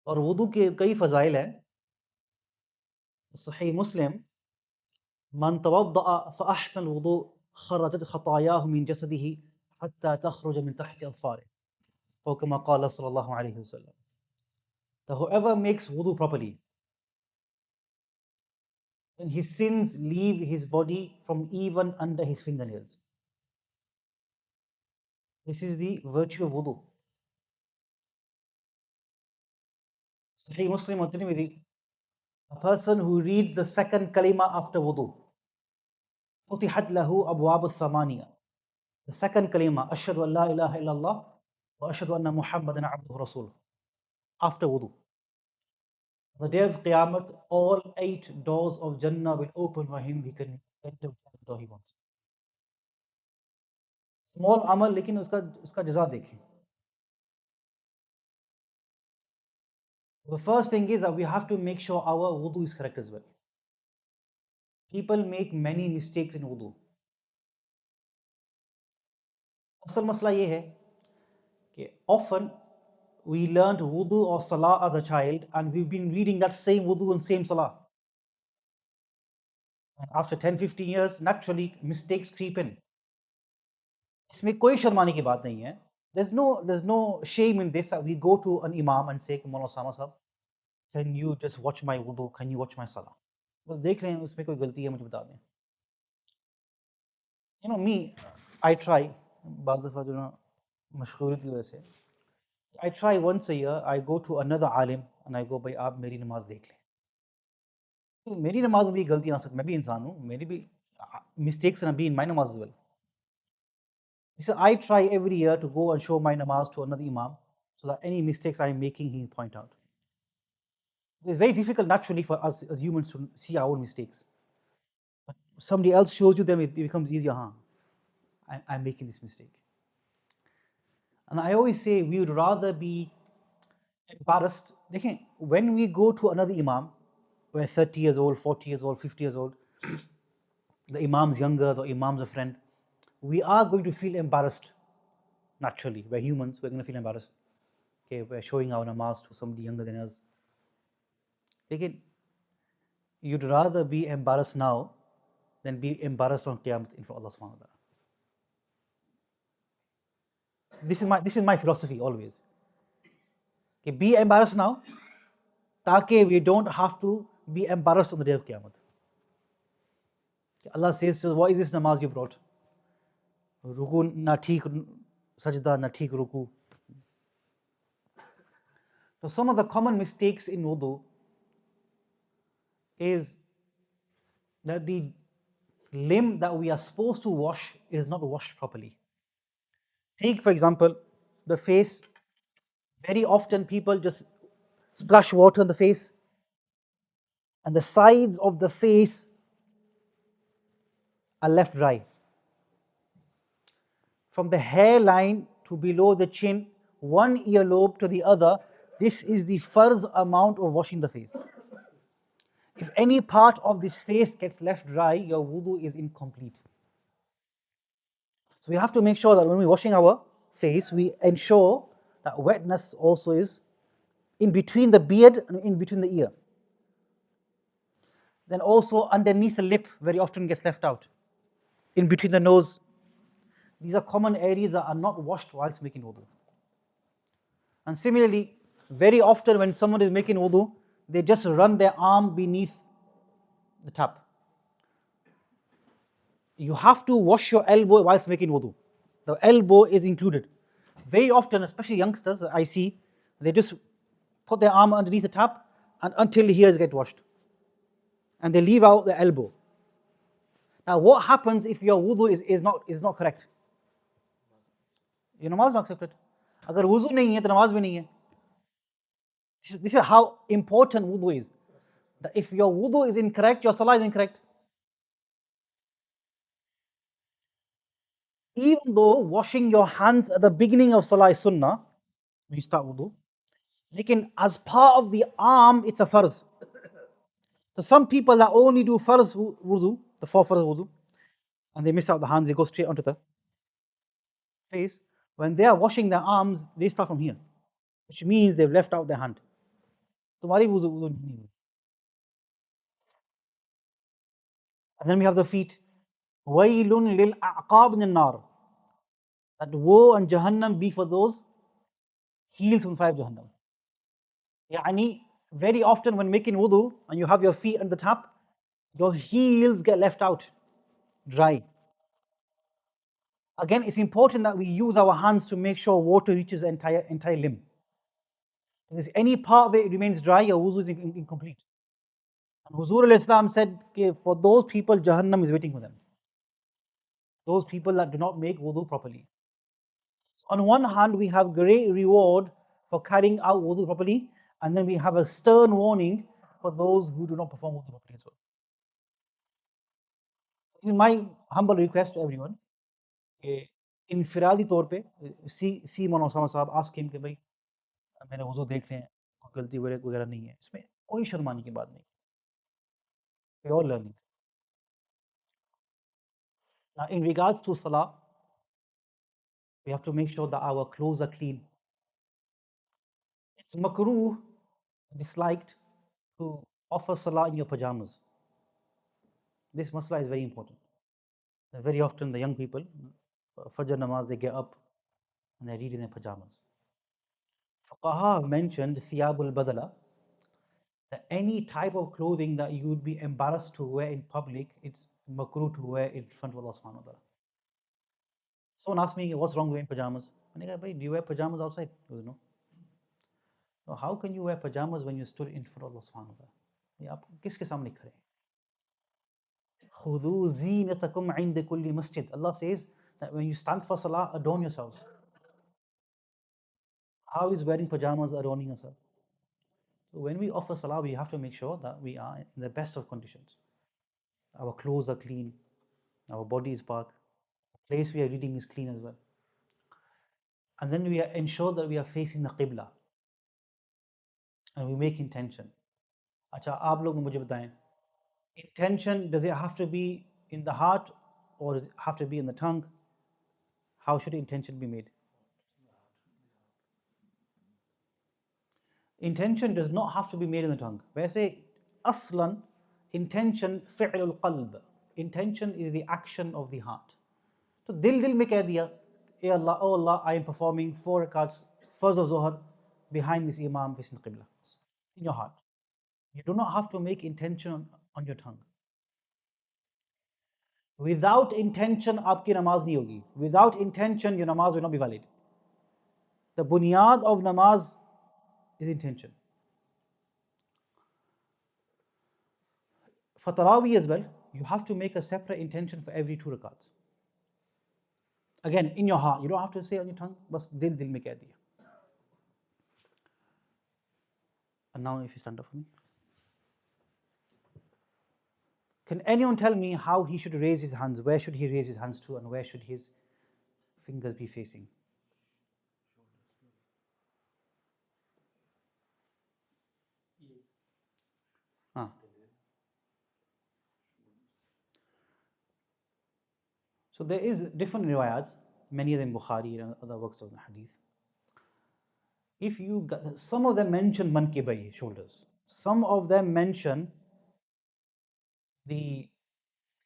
और वुदू के कई फ़ज़ाइल हैं। सही मुस्लिम, मन तवद्दअ फ़अहसन वुदू खरजत खतायाहु मिन जसदिही हत्ता तखरुज मिन तहति अज़फ़ारिह, और कमा क़ाल सल्लल्लाहु अलैहि वसल्लम, that whoever makes wudu properly, then his sins leave his body from even under his fingernails. This is the virtue of wudu. Sahih Muslim or Tirmidhi, a person who reads the second kalima after wudu, futihat lahu abwab al-thamaniya. The second kalima, ashhadu an la ilaha illallah wa ashhadu anna Muhammadan abduhu rasuluh, after wudu. On the day of Qiyamah, all 8 doors of Jannah will open for him. He can enter whichever door he wants. Small amal, लेकिन उसका जज़ा देखिए. The first thing is that we have to make sure our wudu is correct as well. People make many mistakes in wudu. असल मसला ये है कि often we learned wudu or salah as a child and we've been reading that same wudu and same salah. And after 10-15 years, naturally mistakes creep in. इसमें कोई शर्माने की बात नहीं है. There's no shame in this that we go to an imam and say, Maulana Sama sahab, can you just watch my wudu, can you watch my salah? बस देख रहे हैं उसमें कोई गलती है मुझे बता दें. You know me, I try, बाज़ दफ़ा जो ना मशगूलियत की वजह से, I try once a year, I go to another alim and I go, भाई आप मेरी नमाज देख लें. तो मेरी नमाज में भी गलतियाँ आ सकती, मैं भी इंसान हूँ, मेरी भी mistakes can be in my namaz as well. So I try every year to go and show my namaz to another imam so that any mistakes I am making, he point out. It's very difficult naturally for us as humans to see our own mistakes. But somebody else shows you them, it becomes easier. I'm making this mistake. And I always say we would rather be embarrassed. When we go to another imam, we're 30 years old, 40 years old, 50 years old, the imam's younger, the imam's a friend, we are going to feel embarrassed naturally. We're humans, we're going to feel embarrassed. Okay, we're showing our namaz to somebody younger than us. Again, you'd rather be embarrassed now than be embarrassed on Qiyamah in front of Allah subhanahu wa ta'ala. This is my philosophy always. Okay, be embarrassed now, ताकि we don't have to be embarrassed on the day of Qiyamah. Allah says to us, what is this namaz you brought? Ruku na theek, sajda na theek ruku. So some of the common mistakes in wudu is that the limb that we are supposed to wash is not washed properly. Take for example the face. Very often people just splash water on the face and the sides of the face are left dry. From the hairline to below the chin, one earlobe to the other, this is the farz amount of washing the face. If any part of this face gets left dry, your wudu is incomplete. So we have to make sure that when we're washing our face, we ensure that wetness also is in between the beard and in between the ear. Then also underneath the lip very often gets left out. In between the nose. These are common areas that are not washed whilst making wudu. And similarly, very often when someone is making wudu, they just run their arm beneath the tap. You have to wash your elbow whilst making wudu. The elbow is included. Very often, especially youngsters, I see, they just put their arm underneath the tap and until the ears get washed. And they leave out the elbow. Now what happens if your wudu is not correct? Your namaz is not accepted. Agar wudu nahi hai, to namaz bhi nahi hai. This is how important wudu is. That if your wudu is incorrect, your salah is incorrect. Even though washing your hands at the beginning of salah is sunnah, when you start wudu, lekin as part of the arm, it's a farz. So some people that only do farz wudu, the 4 farz wudu, and they miss out the hands, they go straight onto the face. When they are washing their arms, they start from here, which means they've left out their hand. तुम्हारी वुज़ू नहीं हुई. And then we have the feet. Wailun lil a'qab min nar. That woe and Jahannam be for those heels from fire of Jahannam. Yani, very often when making wudu and you have your feet on the top, your heels get left out, dry. Again, it's important that we use our hands to make sure water reaches the entire limb. Because any part of it remains dry, your wudu is incomplete. And Huzur al-Islam said, okay, for those people, Jahannam is waiting for them. Those people that do not make wudu properly. So on one hand, we have great reward for carrying out wudu properly, and then we have a stern warning for those who do not perform wudu properly as well. This is my humble request to everyone. इनफिरादी तौर पे सी मनोसामा साहब ask him कि भाई मेरे वज़ू देख रहे हैं, कोई गलती वगैरह नहीं है, इसमें कोई शर्माने की बात नहीं. We all learning. Now, in regards to salah, we have to make sure that our clothes are clean. It's makruh, disliked, to offer salah in your pajamas. This masla is very important. Very often the young people, Fajr namaz, they get up and they read in their pajamas. Fuqaha have mentioned thiyabul badala, that any type of clothing that you would be embarrassed to wear in public, it's makruh to wear in front of Allah subhanahu wa ta'ala. Someone asked me, what's wrong wearing pajamas? And I go, do you wear pajamas outside? He goes, no. So how can you wear pajamas when you stood in front of Allah subhanahu wa ta'ala? ये आप किसके सामने खड़े हैं? خُذُوا زِينَتَكُمْ عِنْدَ كُلِّ masjid. Allah says that when you stand for salah, adorn yourselves. How is wearing pajamas adorning yourself? So when we offer salah, we have to make sure that we are in the best of conditions. Our clothes are clean, our body is park, the place we are reading is clean as well. And then we ensure that we are facing the qibla. And we make intention. अच्छा आप लोग मुझे बताएं, intention, does it have to be in the heart or does it have to be in the tongue? How should intention be made? Intention does not have to be made in the tongue. वैसे aslan, intention fi'l al-qalb. Intention is the action of the heart. तो दिल में कह दिया, oh Allah, I am performing 4 rakats, first of Zuhr, behind this Imam facing the Qibla. In your heart. You do not have to make intention on your tongue. Without intention, आपकी नमाज नहीं होगी. Without intention, your namaz will not be valid. The bunyad of namaz is intention. For Tarawih as well, you have to make a separate intention for every 2 rakats. Again, in your heart. You don't have to say on your tongue, बस दिल में कह दिया. And now if you stand up for me. Can anyone tell me how he should raise his hands? Where should he raise his hands to and where should his fingers be facing? Ah. So there is different riwayats, many of them Bukhari and other works of the hadith. If you got, some of them mention mankibai, shoulders. Some of them mention the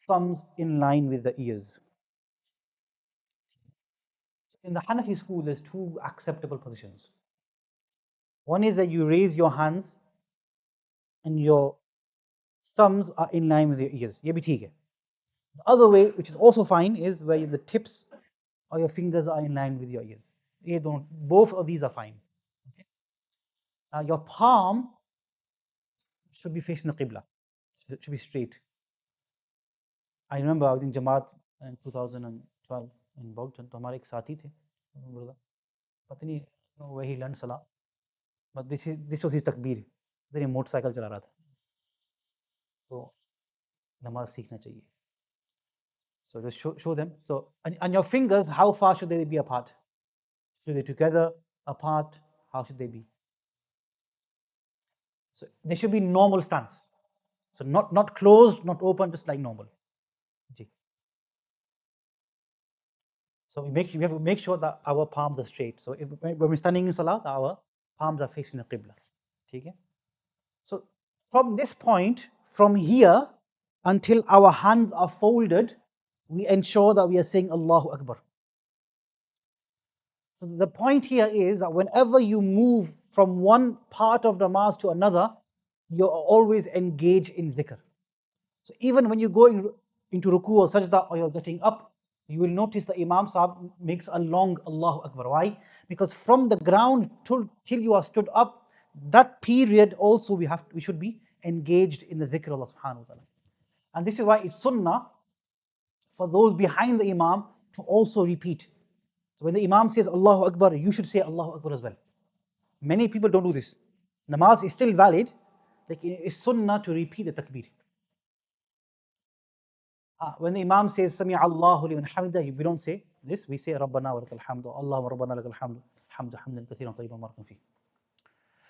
thumbs in line with the ears. In the Hanafi school, there's 2 acceptable positions. One is that you raise your hands and your thumbs are in line with your ears. Ye bhi theek hai. The other way, which is also fine, is where the tips or your fingers are in line with your ears. Both of these are fine. Okay? Now your palm should be facing the Qibla. It should be straight. I remember I was in Jamaat in 2012 in Bolton. तो हमारे एक साथी थे, पता नहीं where he learned Salah, but this was his takbir. Then motorcycle चला रहा था, तो नमाज सीखना चाहिए. So just show them. So and your fingers, how far should they be apart? Should they together, apart? How should they be? So they should be normal stance. So not closed, not open, just like normal. So we have to make sure that our palms are straight. So when we're standing in salah, our palms are facing the qibla. Okay? So from this point, from here until our hands are folded, we ensure that we are saying Allahu Akbar. So the point here is that whenever you move from one part of namaz to another, you're always engaged in dhikr. So even when you go into ruku or sajda or you're getting up, you will notice the Imam Sahib makes a long Allahu Akbar. Why? Because from the ground till you are stood up, that period also we should be engaged in the dhikr of Allah subhanahu wa ta'ala. And this is why it's sunnah for those behind the Imam to also repeat. So when the Imam says Allahu Akbar, you should say Allahu Akbar as well. Many people don't do this. Namaz is still valid, like it's sunnah to repeat the takbir. When the Imam says Sami Allahu liman hamida, we don't say this, we say Rabbana wa lakal hamdu, Allahumma Rabbana lakal hamdu, hamdu hamdan kathiran tayyiban barakan fi.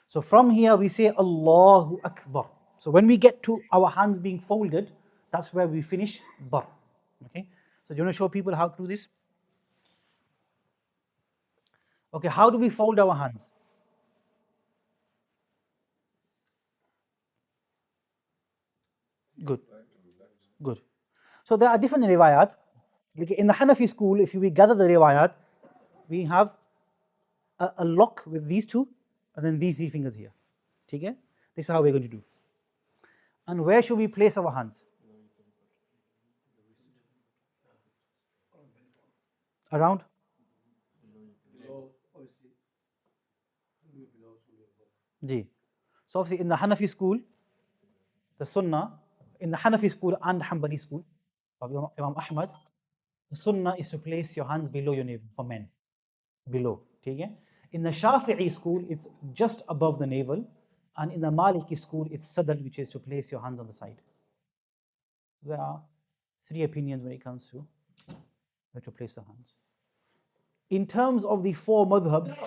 So from here we say Allahu Akbar. So when we get to our hands being folded, that's where we finish bar. Okay? So do you want to show people how to do this? Okay, how do we fold our hands? Good. Good. So there are different riwayat. Like in the Hanafi school, if we gather the riwayat, we have a lock with these two and then these three fingers here. Okay? This is how we're going to do. And where should we place our hands? Around? Ji. So obviously in the Hanafi school, the Sunnah, in the Hanafi school and Hanbali school of Imam Ahmad, the Sunnah is to place your hands below your navel for men. Below. Okay? In the Shafi'i school, it's just above the navel. And in the Maliki school, it's sadr, which is to place your hands on the side. There are three opinions when it comes to where to place the hands. In terms of the four madhabs,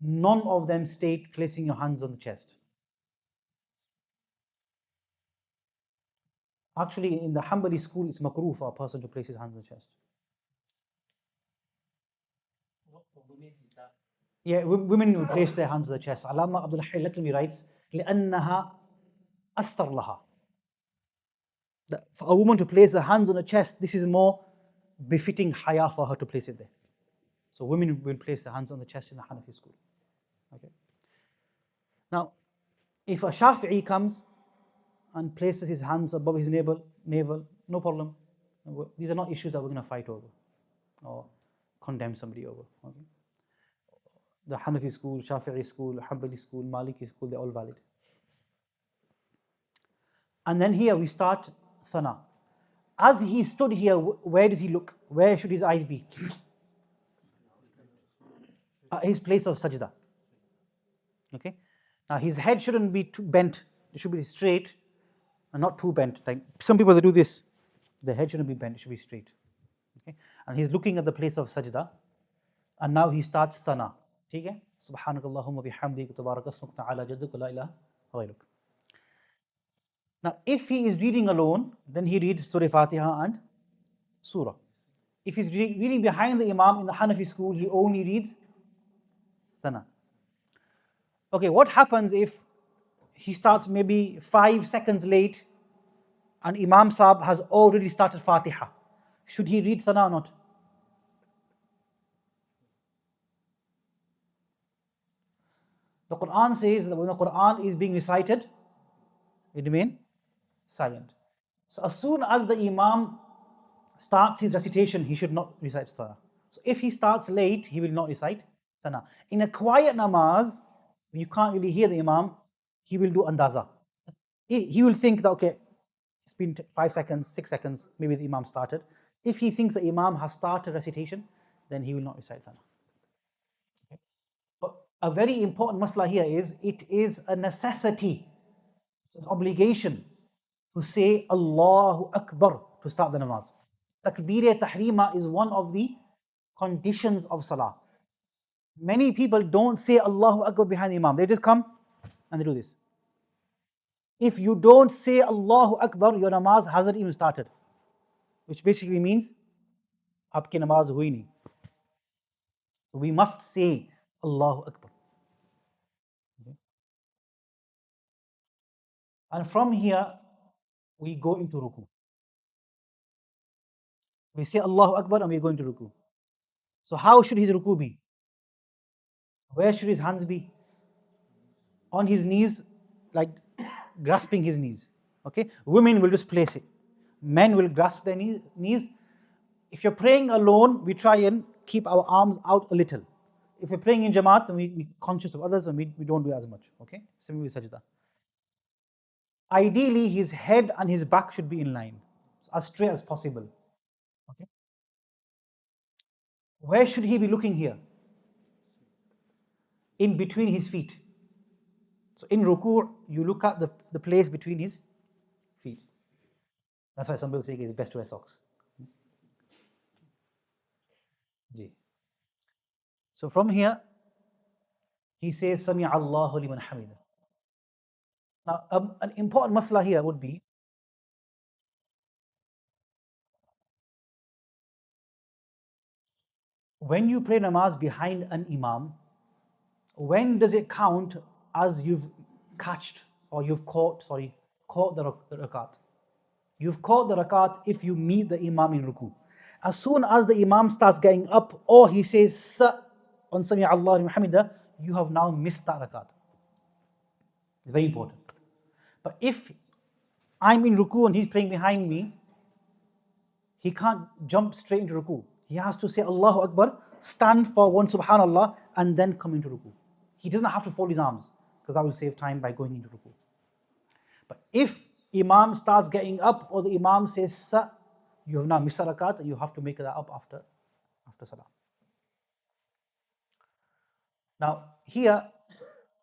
none of them state placing your hands on the chest. Actually, in the Hanbali school, it's makruh for a person to place his hands on the chest. Yeah, women will place their hands on the chest. Alama Abdul Hayy Laklami writes, لأنها أستر لها. For a woman to place her hands on the chest, this is more befitting haya for her to place it there. So women will place their hands on the chest in the Hanafi school. Okay. Now, if a Shafi'i comes and places his hands above his navel, no problem. These are not issues that we're going to fight over or condemn somebody over. Okay. The Hanafi school, Shafi'i school, Hanbali school, Maliki school, they're all valid. And then here we start thana. As he stood here, where does he look? Where should his eyes be? His place of sajda. Okay. Now his head shouldn't be too bent. It should be straight and not too bent. Like some people that do this, the head shouldn't be bent. It should be straight. Okay. And he's looking at the place of sajda. And now he starts thana. Okay. Subhanakallahumma bihamdik tabarak asmuk ta'ala jadduk la ilaha ghayruk. Now, if he is reading alone, then he reads Surah Fatiha and Surah. If he's reading behind the Imam in the Hanafi school, he only reads Thana. Okay, what happens if he starts maybe 5 seconds late and Imam Sahib has already started Fatiha? Should he read Thana or not? The Quran says that when the Quran is being recited, it remains silent. So as soon as the Imam starts his recitation, he should not recite Thana. So if he starts late, he will not recite Thana. In a quiet namaz, you can't really hear the Imam, he will do andaza. He will think that, okay, it's been 5 seconds, 6 seconds, maybe the Imam started. If he thinks the Imam has started recitation, then he will not recite Thana. Okay. But a very important masla here is, it is a necessity, it's an obligation to say Allahu Akbar to start the namaz. Takbir tahrima is one of the conditions of salah. Many people don't say Allahu Akbar behind the Imam. They just come and they do this. If you don't say Allahu Akbar, your namaz hasn't even started. Which basically means, aapki namaz hui nahi. So we must say Allahu Akbar. Okay. And from here, we go into ruku. We say Allahu Akbar and we go into ruku. So how should his ruku be? Where should his hands be? On his knees, like grasping his knees. Okay? Women will just place it. Men will grasp their knees. If you're praying alone, we try and keep our arms out a little. If we're praying in Jamaat, then we're conscious of others and we don't do as much. Okay? Similarly with sajda. Ideally, his head and his back should be in line, as straight as possible. Okay? Where should he be looking here? In between his feet. So in ruku, you look at the place between his feet. That's why some people say it's best to wear socks. Ji. So from here, he says, Sami Allahu liman hamida. Now, an important masla here would be, when you pray namaz behind an imam, when does it count as you've catched or you've caught the rakat? You've caught the rakat if you meet the imam in ruku. As soon as the imam starts getting up or he says sa on Sami Allah liman hamida, you have now missed that rakat. It's very important. But if I'm in ruku and he's praying behind me, he can't jump straight into ruku. He has to say Allahu Akbar, stand for one subhanallah, and then come into ruku. He doesn't have to fold his arms, because that will save time by going into ruku. But if imam starts getting up or the imam says sa, you have now missed a rakat, you have to make that up after salah. Now here,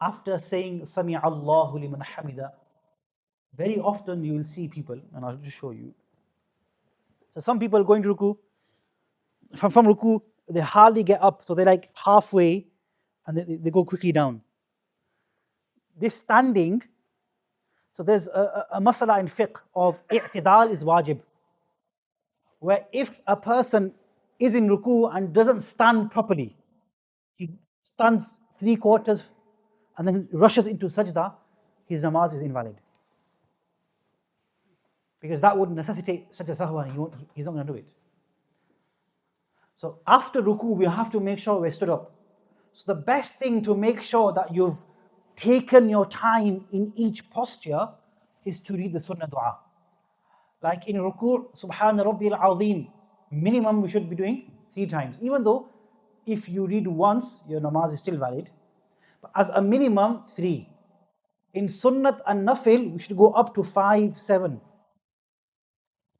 after saying Sami Allahu liman hamida, very often you will see people, and I'll just show you. So some people going to ruku, from ruku, they hardly get up, so they're like halfway, and they go quickly down. This standing, so there's a masala in fiqh of i'tidal is wajib, where if a person is in ruku and doesn't stand properly, he stands 3/4 and then rushes into sajda, his namaz is invalid. Because that would necessitate sajda sahwa, and he's not going to do it. So after ruku, we have to make sure we're stood up. So the best thing to make sure that you've taken your time in each posture is to read the sunnah dua. Like in ruku, Subhana Rabbil Azim, minimum we should be doing 3 times. Even though if you read once, your namaz is still valid. But as a minimum, 3. In sunnat and nafil, we should go up to 5, 7.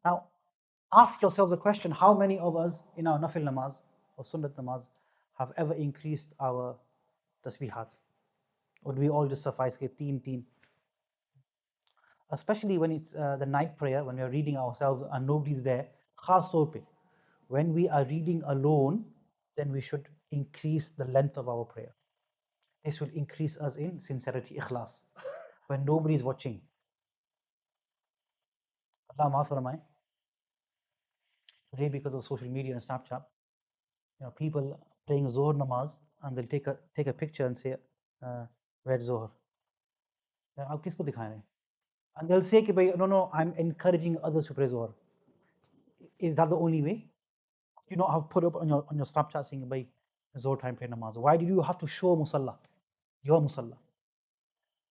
Now, ask yourselves a question: how many of us in our nafil namaz or sunnat namaz have ever increased our tasbihat? Or do we all just suffice ke teen? Especially when it's the night prayer, when we are reading ourselves and nobody's there, khas taur pe, when we are reading alone, then we should increase the length of our prayer. This will increase us in sincerity, ikhlas, when nobody is watching. Allah maaf faramaye. Today, because of social media and Snapchat, people praying Zohar namaz, and they'll take a picture and say, read Zohar. Aap kisko dikhane rahe? And they'll say, no, I'm encouraging others to pray Zohar. Is that the only way? You not have put up on your Snapchat saying, by Zohar time pray namaz. Why did you have to show musalla? Your musalla.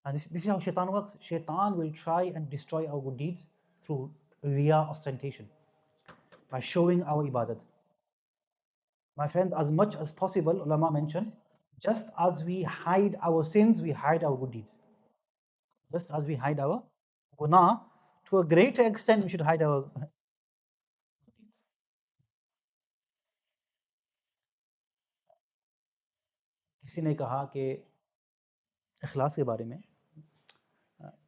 And this is how shaitan works. Shaitan will try and destroy our good deeds through riya, ostentation, by showing our ibadat. My friends, as much as possible, ulama mention, just as we hide our sins, we hide our good deeds. Just as we hide our guna, to a greater extent, we should hide our good deeds. किसी ने कहा कि इखलास के बारे में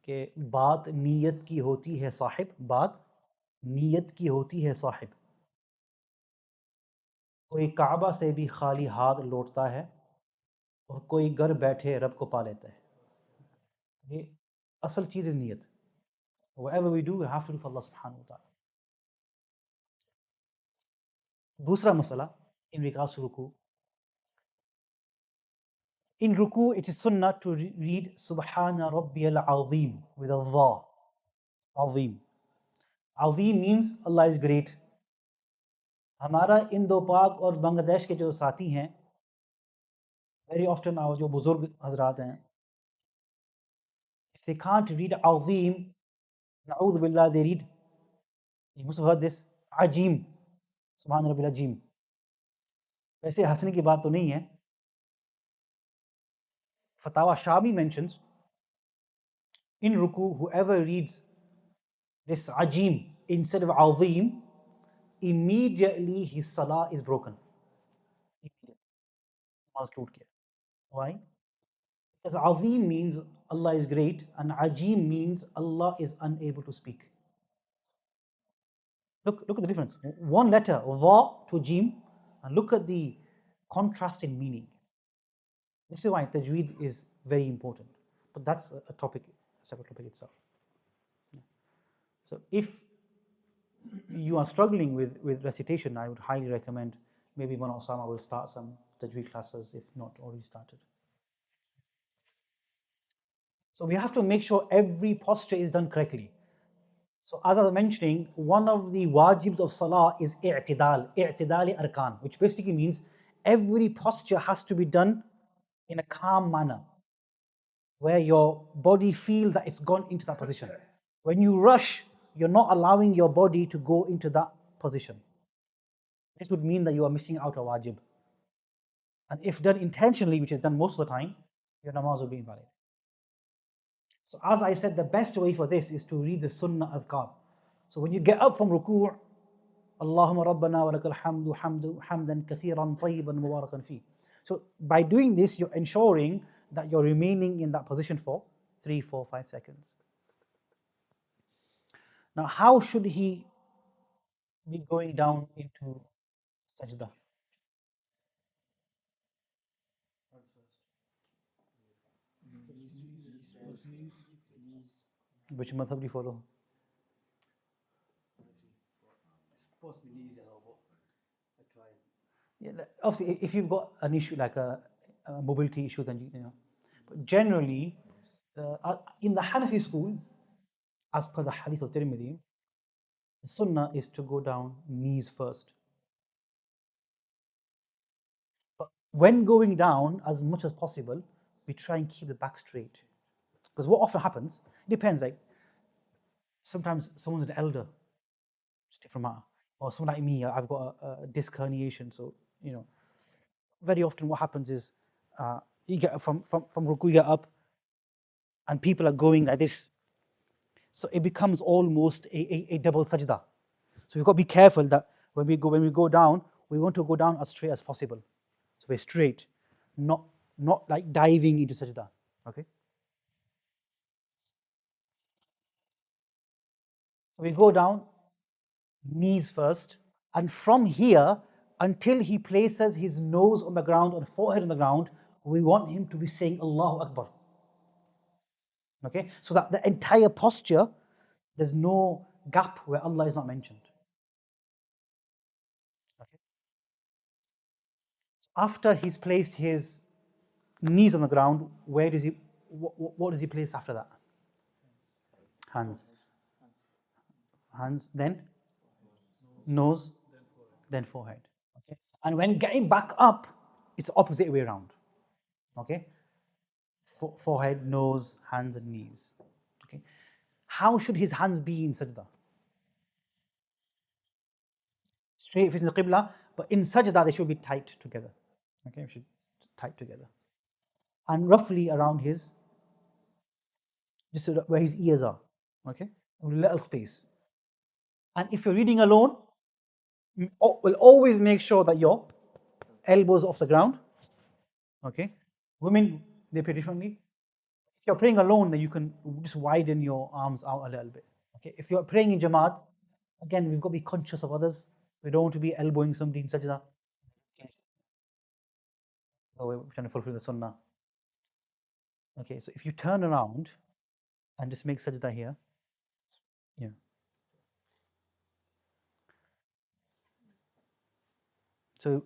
कि बात नीयत की होती है साहिब, बात नीयत की होती है साहिब, कोई काबा से भी खाली हाथ लौटता है और कोई घर बैठे रब को पा लेता है. ये असल चीज़ है नीयत. Whatever we do, we have to do for Allah subhanahu wa ta'ala. दूसरा मसला in regards to ruku. In ruku, it is sunnah to read Subhana Rabbiyal Azim with a dha. Azim. Azim means Allah is great. हमारा Indo पाक और बांग्लादेश के जो साथी हैं, very often our जो बुजुर्ग हजरात हैं, if they can't read Azim, na'udhu billah, they read, you must have heard this, Ajim, Subhan Rabbil Ajim. वैसे हंसने की बात तो नहीं है. Fatawa Shami mentions, in Ruku, whoever reads this Ajim instead of Azim, immediately his Salah is broken. Why? Because Azim means Allah is great, and Ajim means Allah is unable to speak. Look at the difference. One letter, Va to Jim, and look at the contrast in meaning. This is why Tajweed is very important. But that's a topic, a separate topic itself. So if you are struggling with recitation, I would highly recommend maybe Mana Osama will start some Tajweed classes, if not already started. So we have to make sure every posture is done correctly. So as I was mentioning, one of the wajibs of salah is i'tidali arkan, which basically means every posture has to be done in a calm manner, where your body feels that it's gone into that position. When you rush, you're not allowing your body to go into that position. This would mean that you are missing out a wajib. And if done intentionally, which is done most of the time, your namaz will be invalid. So as I said, the best way for this is to read the sunnah adhkar. So when you get up from ruku', Allahumma rabbana wa lakal hamdu hamdan kathiran tayyiban mubarakan fi. So by doing this, you're ensuring that you're remaining in that position for 3, 4, 5 seconds. Now, how should he be going down into sajda? Which madhab do you follow? Yeah, obviously, if you've got an issue like a mobility issue, then you know. But generally, in the Hanafi school, as per the hadith of Tirmidhi, the sunnah is to go down knees first. But when going down, as much as possible, we try and keep the back straight. Because what often happens, it depends, like sometimes someone's an elder, it's different matter. Or someone like me, I've got a disc herniation, so you know, very often what happens is you get from ruku, you get up, and people are going like this. So it becomes almost a double sajda. So we've got to be careful that when we go down, we want to go down as straight as possible. So we're straight, not like diving into sajda. Okay. So we go down, knees first, and from here until he places his nose on the ground or forehead on the ground, we want him to be saying Allahu Akbar. Okay, so that the entire posture, there's no gap where Allah is not mentioned. Okay. After he's placed his knees on the ground, where does he? What does he place after that? Hands. Hands, then nose, then forehead. Okay, and when getting back up, it's the opposite way around. Okay, forehead, nose, hands, and knees. Okay, how should his hands be in sajda? Straight facing the qibla, but in sajda they should be tight together. Okay, should tight together, and roughly around his, just so where his ears are. Okay, a little space. And if you're reading alone, will always make sure that your elbows off the ground. Okay, women, they pray differently. If you're praying alone, then you can just widen your arms out a little bit. Okay, if you're praying in Jamaat, again, we've got to be conscious of others. We don't want to be elbowing somebody in sajda. Okay. So we're trying to fulfill the sunnah. Okay, so if you turn around and just make sajda here, yeah. So,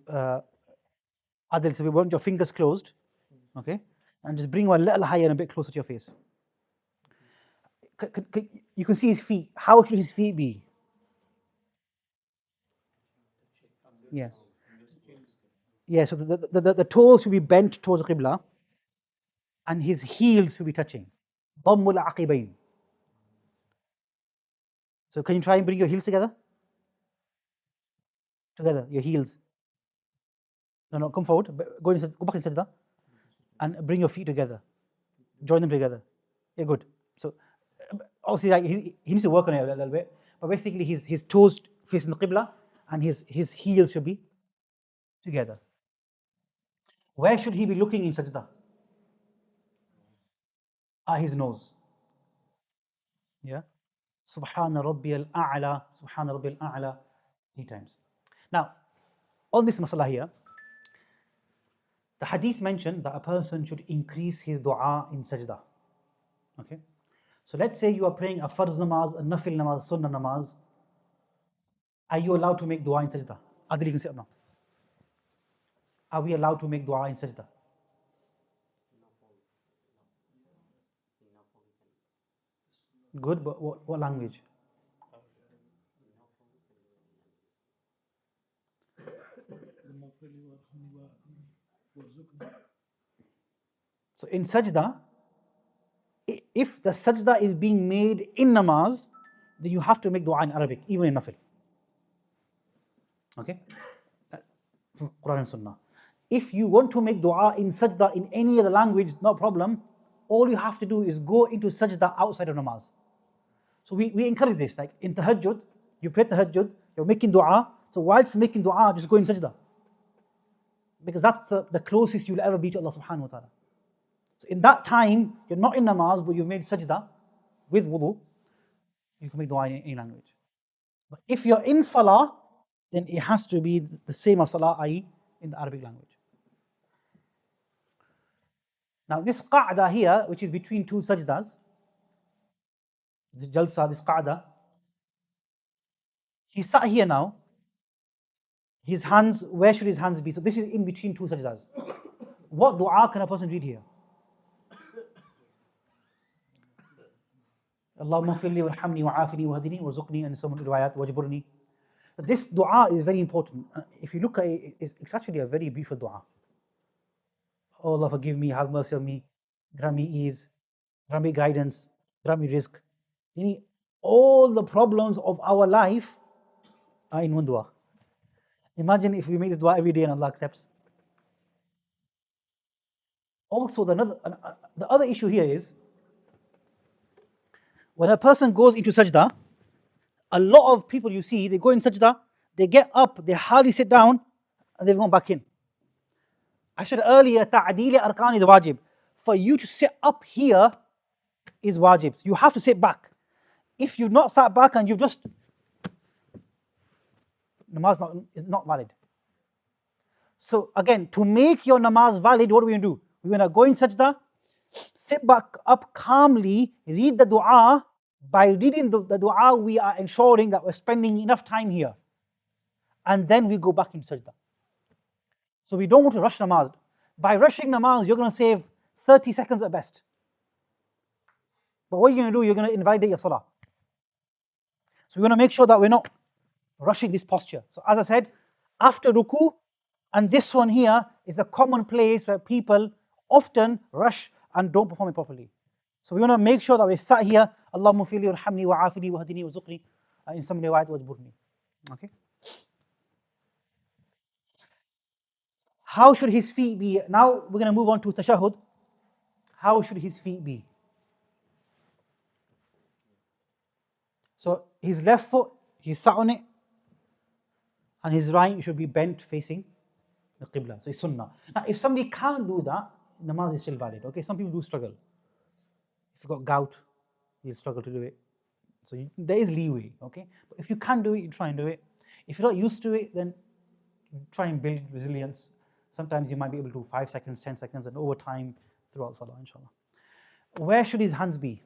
Adil, so we want your fingers closed, okay, and just bring one a little higher and a bit closer to your face. You can see his feet. How should his feet be? Yeah. Yeah, so the toes should be bent towards the Qibla and his heels should be touching. ضم العقبين. So can you try and bring your heels together? Together, your heels. No, no, come forward. Go back in sajda and bring your feet together. Join them together. Yeah, good. So obviously, like, he needs to work on it a little bit. But basically, his toes facing the Qibla and his heels should be together. Where should he be looking in sajda? At his nose. Yeah. Subhana Rabbiyal A'la, Subhana Rabbiyal A'la, 3 times. Now, on this masala here, the hadith mentioned that a person should increase his dua in sajda. Okay? So let's say you are praying a farz namaz, a nafil namaz, sunnah namaz. Are you allowed to make dua in sajda? Adil, you can say no. Are we allowed to make dua in sajda? Good, but what language? So in sajda, if the sajda is being made in namaz, then you have to make dua in Arabic, even in nafil. Okay? Quran and Sunnah. If you want to make dua in sajda in any other language, no problem. All you have to do is go into sajda outside of namaz. So we encourage this. Like in tahajjud, you pray tahajjud, you're making dua. So whilst making dua, just go in sajda. Because that's the closest you'll ever be to Allah subhanahu wa ta'ala. So in that time, you're not in namaz, but you've made sajda with wudu, you can make dua in any language. But if you're in salah, then it has to be the same as salah, i.e., in the Arabic language. Now, this qa'da here, which is between two sajdas, this jalsa, this qa'da, he sat here now. His hands, where should his hands be? So this is in between two sajdas. What dua can a person read here? Allahumma firli warhamni wa'afini wahdini warzuqni and some riwayat wajburni. This dua is very important. If you look at it, it's actually a very beautiful dua. Oh Allah, forgive me, have mercy on me, grant me ease, grant me guidance, grant me rizq. All the problems of our life are in one dua. Imagine if we make this dua every day and Allah accepts. Also, the other issue here is when a person goes into sajda, a lot of people you see, they go in sajda, they get up, they hardly sit down, and they've gone back in. I said earlier, ta'adili arkan is wajib. For you to sit up here is wajib. You have to sit back. If you've not sat back and you've just, namaz is not valid. So again, to make your namaz valid, what are we going to do? We're going to go in sajda, sit back up calmly, read the dua. By reading the dua, we are ensuring that we're spending enough time here. And then we go back in sajda. So we don't want to rush namaz. By rushing namaz, you're going to save 30 seconds at best. But what you're going to do, you're going to invalidate your salah. So we want to make sure that we're not rushing this posture. So as I said, after ruku, and this one here is a common place where people often rush and don't perform it properly. So we want to make sure that we sat here, Allahumma fili warhamni wa'afini wahdini warzuqni, in some riwayat wajburni. Okay. How should his feet be? Now we're going to move on to tashahhud. How should his feet be? So his left foot, he's sat on it, and his right should be bent facing the Qibla. So it's sunnah. Now, if somebody can't do that, namaz is still valid. Okay, some people do struggle. If you've got gout, you'll struggle to do it. So there is leeway. Okay, but if you can do it, you try and do it. If you're not used to it, then try and build resilience. Sometimes you might be able to do 5 seconds, 10 seconds, and over time throughout salah, inshallah. Where should his hands be?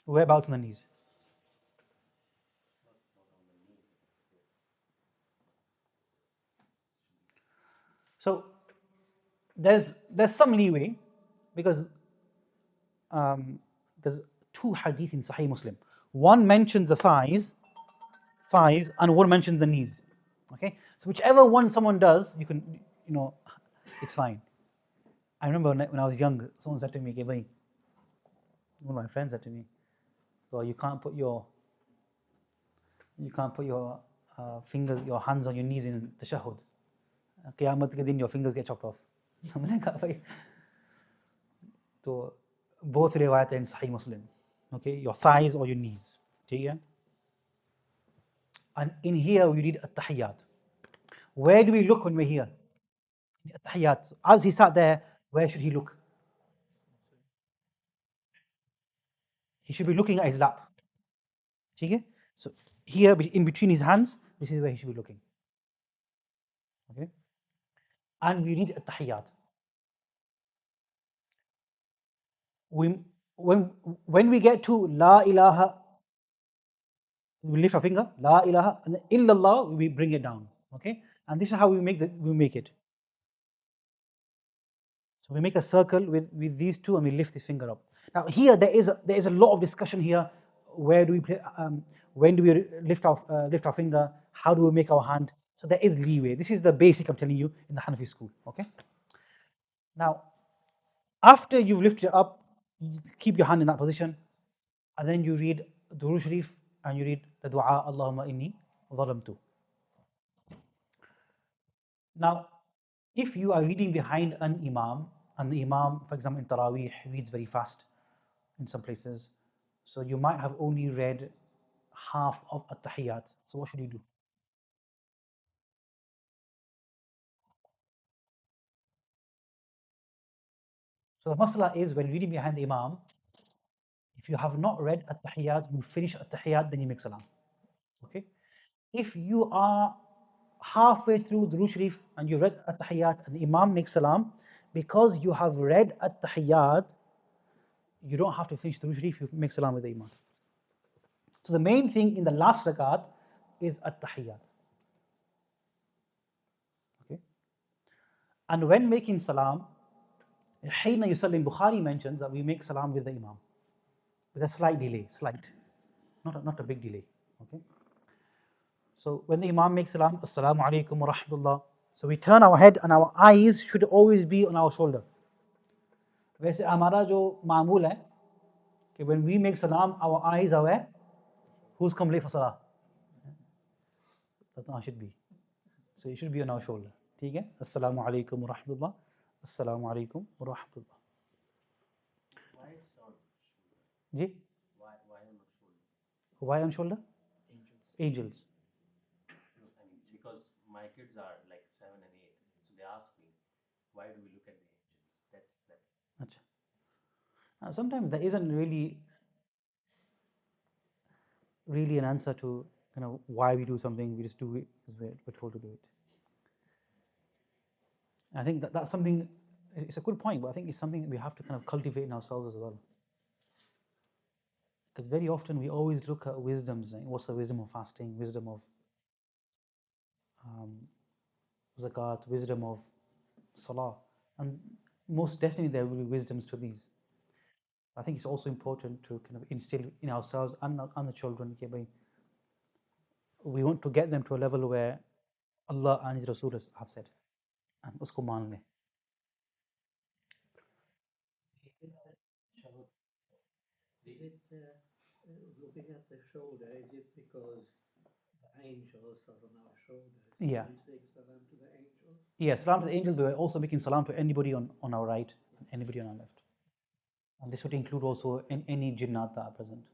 Whereabouts on the knees? So there's some leeway because there's two hadith in Sahih Muslim. One mentions the thighs, and one mentions the knees. Okay, so whichever one someone does, you can, it's fine. I remember when I was young, someone said to me, "Okay, bhai," one of my friends said to me, "Well, you can't put your fingers, your hands on your knees in tashahhud. Qiyamah ke din your fingers get chopped off." मैंने कहा भाई तो both riwayat in Sahih Muslim. Okay, your thighs or your knees. ठीक है? And in here we read at-tahiyyat. Where do we look when we're here? At-tahiyyat. As he sat there, where should he look? He should be looking at his lap. ठीक है? So here in between his hands, this is where he should be looking. Okay? And we read at-tahiyyat. We, when we get to La ilaha, we lift our finger, La ilaha, and then illallah, we bring it down. Okay? And this is how we make it. So we make a circle with these two and we lift this finger up. Now here there is a lot of discussion here. Where do we play, when do we lift our finger? How do we make our hand? So there is leeway. This is the basic I'm telling you in the Hanafi school. Okay. Now after you've lifted it up, you keep your hand in that position, and then you read Durood Sharif and you read the Dua Allahumma inni zalamtu. Now if you are reading behind an imam, and the imam, for example, in Taraweeh reads very fast in some places, so you might have only read half of at-tahiyyat. So what should you do? So the masala is when reading behind the imam, if you have not read at-tahiyyat, you finish at-tahiyyat, then you make salam. Okay? If you are halfway through the Sharif and you read at-tahiyyat and the imam makes salam, because you have read at-tahiyyat, you don't have to finish the Sharif, you make salam with the imam. So the main thing in the last rakat is at-tahiyyat. Okay? And when making salam, Hayna Yusallim Bukhari mentions that we make salam with the imam, with a slight delay, not a big delay. Okay. So when the imam makes salam, Assalamu alaikum wa rahmatullah. So we turn our head and our eyes should always be on our shoulder. वैसे हमारा जो मामूल है कि when we make salam, our eyes are where? Who's come late for salah? That's not how it should be. So it should be on our shoulder. ठीक है? Assalamu alaikum wa rahmatullah. Assalamu alaikum wa rahmatullah. Why it's on shoulder? Ji? Why on shoulder? Why on shoulder? Angels. Angels. No, I mean, because my kids are like 7 and 8, so they ask me, why do we look at the angels? That's. अच्छा. Sometimes there isn't really an answer to why we do something. We just do it because we're told to do it. I think that's something. It's a good point, but I think it's something we have to kind of cultivate in ourselves as well. Because very often we always look at wisdoms. What's the wisdom of fasting? Wisdom of zakat? Wisdom of salah? And most definitely there will be wisdoms to these. I think it's also important to kind of instill in ourselves and the children. We want to get them to a level where Allah and His Rasul have said, and usko maan le. Is it looking at the shoulder? Is it because the angels are on our shoulders? Yeah. We say salam to the angels. Yeah, salam to the angels, but we're also making salam to anybody on our right and anybody on our left. And this would include also any jinnat that are present.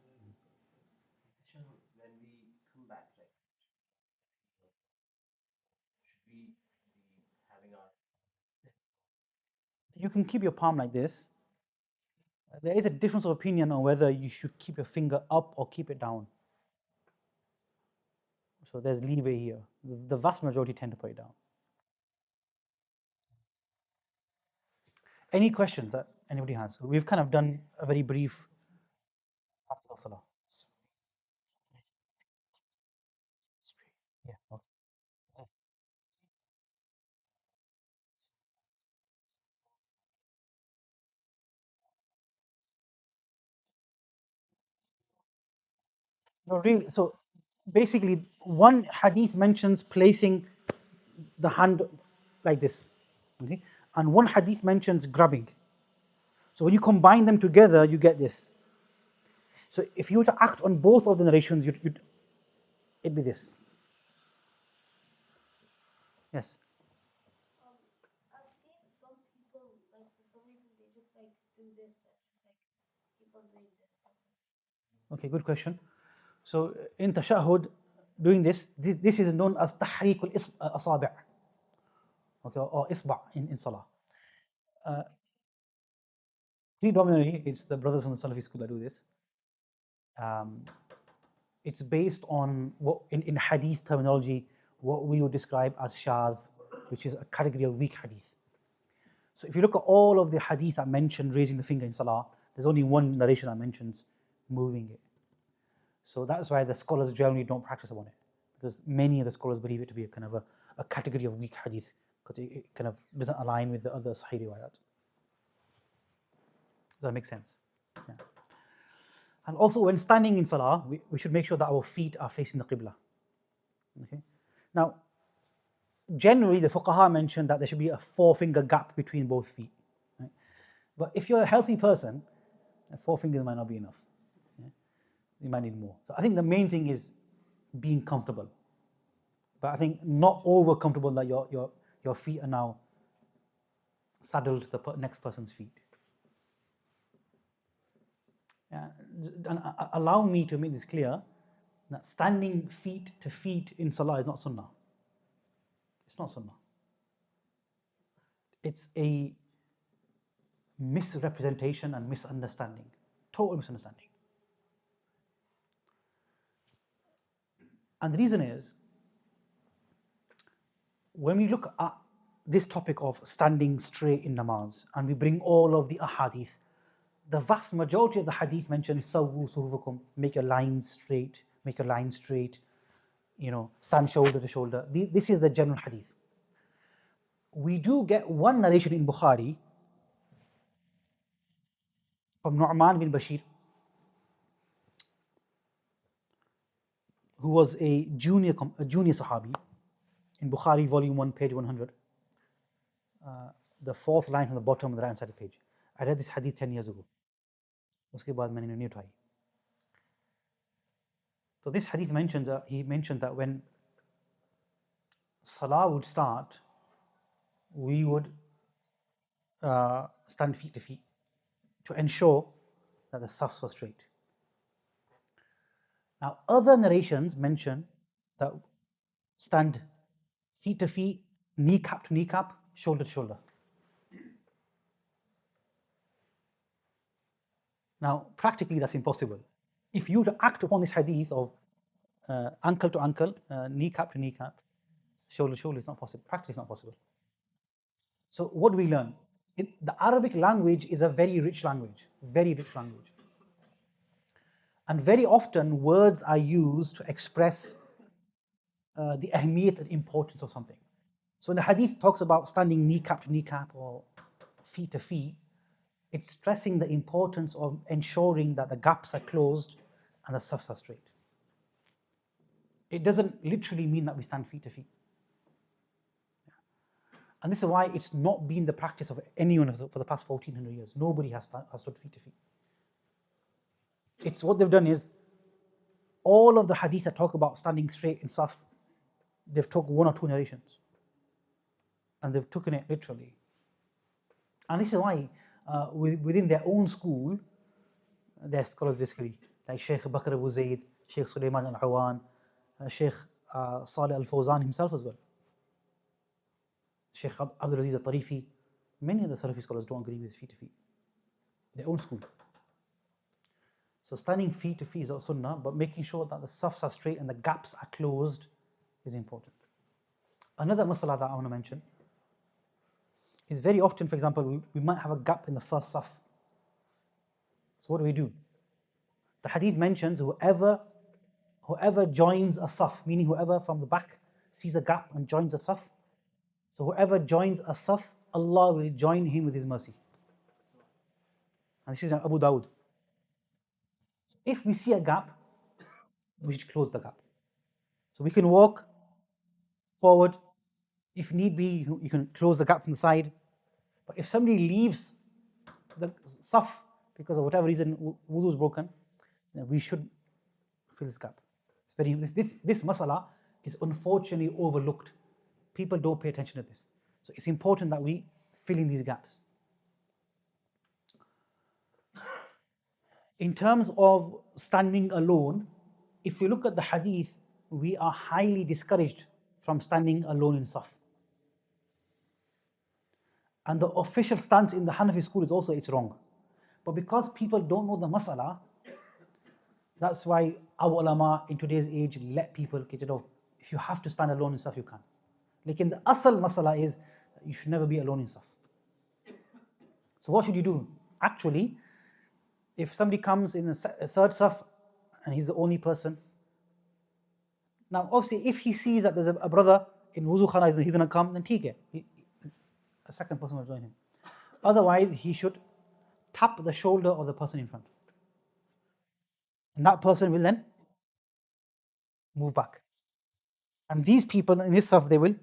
When we come back, like, should we be having our. You can keep your palm like this. There is a difference of opinion on whether you should keep your finger up or keep it down. So there's leeway here. The vast majority tend to put it down. Any questions that anybody has? We've kind of done a very brief salah. Yeah. Okay. No, really. So basically, one hadith mentions placing the hand like this, okay, and one hadith mentions grabbing. So when you combine them together, you get this. So if you were to act on both of the narrations, it'd be this. Yes. I've seen some people like for some reason they just like do this and just like keep on doing this for some reason. Okay, good question. So in tashahhud, doing this is known as tahriq al-asabi', okay, or isba' in salah. Predominantly, it's the brothers from the Salafi school that do this. It's based on what in hadith terminology, what we would describe as shadh, which is a category of weak hadith. So if you look at all of the hadith that mention raising the finger in salah, there's only one narration that mentions moving it. So that's why the scholars generally don't practice upon it, because many of the scholars believe it to be a kind of a category of weak hadith, because it kind of doesn't align with the other Sahih riwayat. Does that make sense? Yeah. And also, when standing in salah, we should make sure that our feet are facing the qibla. Okay. Now, generally, the fuqaha mentioned that there should be a 4-finger gap between both feet. Right? But if you're a healthy person, 4 fingers might not be enough. Yeah? You might need more. So I think the main thing is being comfortable. But I think not over comfortable that your feet are now saddled to the next person's feet. And allow me to make this clear that standing feet to feet in salah is not sunnah. It's not sunnah. It's a misrepresentation and misunderstanding, total misunderstanding. And the reason is, when we look at this topic of standing straight in namaz, and we bring all of the ahadith, the vast majority of the hadith mentions sawu suhufakum, make your lines straight, make your line straight, stand shoulder to shoulder. This is the general hadith. We do get one narration in Bukhari from Nu'man bin Bashir, who was a junior Sahabi, in Bukhari, volume 1, page 100. The 4th line from the bottom of the right side of the page. I read this hadith 10 years ago. उसके बाद मैंने नहीं उठाई. So this hadith mentions he mentioned that when salah would start, we would stand feet to feet to ensure that the safs were straight. Now, other narrations mention that stand feet to feet, kneecap to kneecap, shoulder to shoulder. Now, practically, that's impossible. If you were to act upon this hadith of ankle to ankle, kneecap to kneecap, shoulder to shoulder, it's not possible. Practically, it's not possible. So, what do we learn? The Arabic language is a very rich language, very rich language. And very often, words are used to express the ahmiyat and importance of something. So when the hadith talks about standing kneecap to kneecap or feet to feet, it's stressing the importance of ensuring that the gaps are closed and the safs are straight. It doesn't literally mean that we stand feet to feet. And this is why it's not been the practice of anyone for the past 1400 years. Nobody has stood feet to feet. It's what they've done is, all of the hadith that talk about standing straight in saf, they've took 1 or 2 narrations and they've taken it literally. And this is why within their own school, their scholars disagree, like Sheikh Bakr Abu Zayd, Sheikh Sulaiman al-Awan, Sheikh Salih al-Fawzan himself as well, Sheikh Abdul Aziz al-Tarifi. Many of the Salafi scholars don't agree with feet to feet, their own school. So standing feet to feet is also sunnah, but making sure that the safs are straight and the gaps are closed is important. Another masala that I want to mention is, very often, for example, we might have a gap in the first saf. So what do? The hadith mentions whoever joins a saf, meaning whoever from the back sees a gap and joins a saf. So whoever joins a saf, Allah will join him with His mercy. And this is Abu Dawud. If we see a gap, we should close the gap. So we can walk forward. If need be, you can close the gap from the side. But if somebody leaves the saf because of whatever reason, wudu is broken, then we should fill this gap. It's very this masala is unfortunately overlooked. People don't pay attention to this. So it's important that we fill in these gaps. In terms of standing alone, if you look at the hadith, we are highly discouraged from standing alone in saf. And the official stance in the Hanafi school is also it's wrong. But because people don't know the masala, that's why our ulama in today's age let people get it off. If you have to stand alone in saf, you can. Like in the asal masala is you should never be alone in saf. So what should you do? Actually, if somebody comes in a third saf and he's the only person, now obviously if he sees that there's a brother in wuzu khana, he's going to come, then take it. A second person will join him. Otherwise, he should tap the shoulder of the person in front. And that person will then move back. And these people in this saf, they will